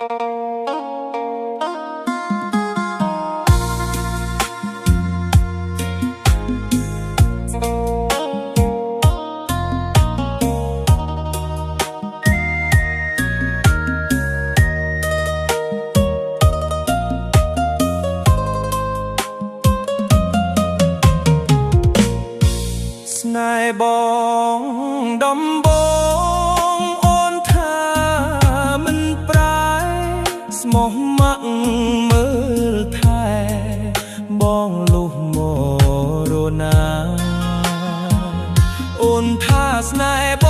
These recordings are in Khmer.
ណែបងដំបងអូនថាមិនប្រែស្មោះមាក់មើលថែបងលុះមករណាអូនថាស្នេហ៍ប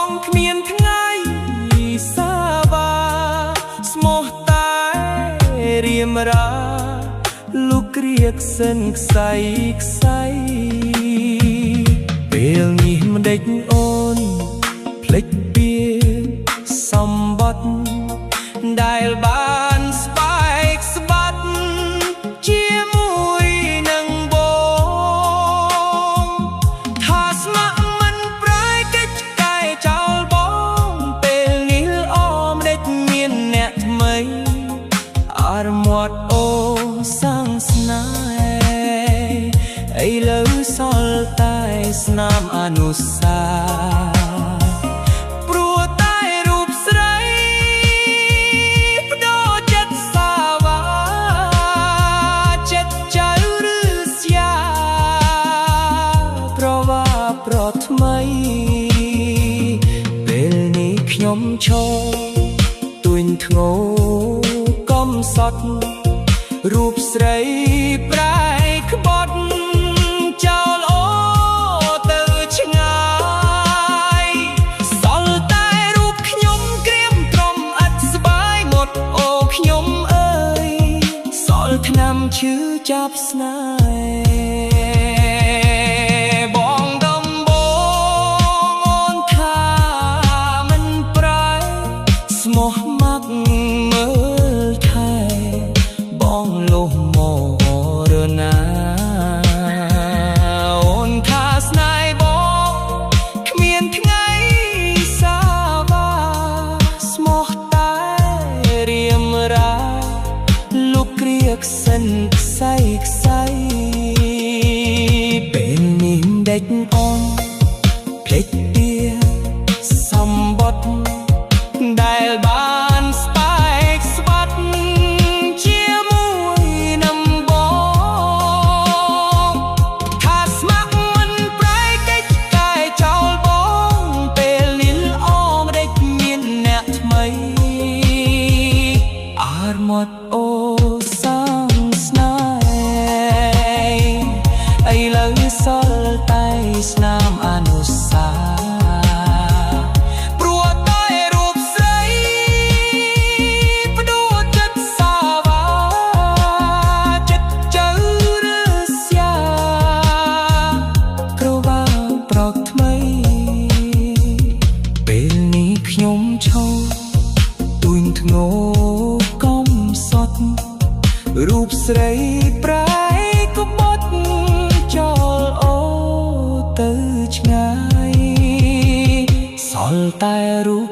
ងគ្មានថ្ងៃសាវ៉ាស្មោះតែរៀមរាលុកក្រៀកសិនខ្សៃខ្សៃពេលនេះមិនដេចអូនភ្លេចពីសម្បត្តិដែលបានស្បែកស្បាត់ជាមួយនឹងបងថាស្ម័គ្រមិនប្រែកិច្ចកែចោលបងពេលនេះល្អមិនដេចមានអ្នកថ្មីអរមាត់អូសាំងស្នេហ៍ឥឡូវសល់តែស្នាមអនុស្សាវរីយ៍ព្រោះតែរូបស្រីបដូរចិត្តសាវ៉ាចិត្តចៅឬស្យាប្រវាប្រថ្មីពេលនេះខ្ញុំឈរទួញធ្ងោកំសត់រូបស្រីប្រែក្បត់ចោលអូទៅឆ្ងាយសល់តែរូបខ្ញុំក្រៀមត្រំអត់ស្បាយหมดអូខ្ញុំអើយសល់ថ្នាំឈឺចាប់ស្នេហ៍បងដំបងអូនថាមិនប្រែស្មោះមាក់មើលថែបងលុះមករណាអូនថាស្នេហ៍បងគ្មានថ្ងៃសាវ៉ាស្មោះតែរៀមរាលុកក្រៀកសិនខ្សៃខ្សៃពេលនេះដេចអូនភ្លេចពីសម្បត្តិដែលបានស្បែកស្បាត់ជាមួយនឹងបងថាស្ម័គ្រមិនប្រែកិច្ចកែចោលបងពេលនេះល្អមិនដេចមានអ្នកថ្មីអរមាត់អូសាំងស្នេហ៍ឥឡូវសល់តែស្នាមអនុស្សាវរីយ៍ព្រោះតែរូបស្រីបដូរចិត្តសាវ៉ាចិត្តចៅឬស្យាក្រវ៉ាប្រកថ្មីពេលនេះខ្ញុំឈរទួញធ្ងោកំសត់រូបស្រីប្រែក្បត់ចោលអូទៅឆ្ងាយសល់តែរូប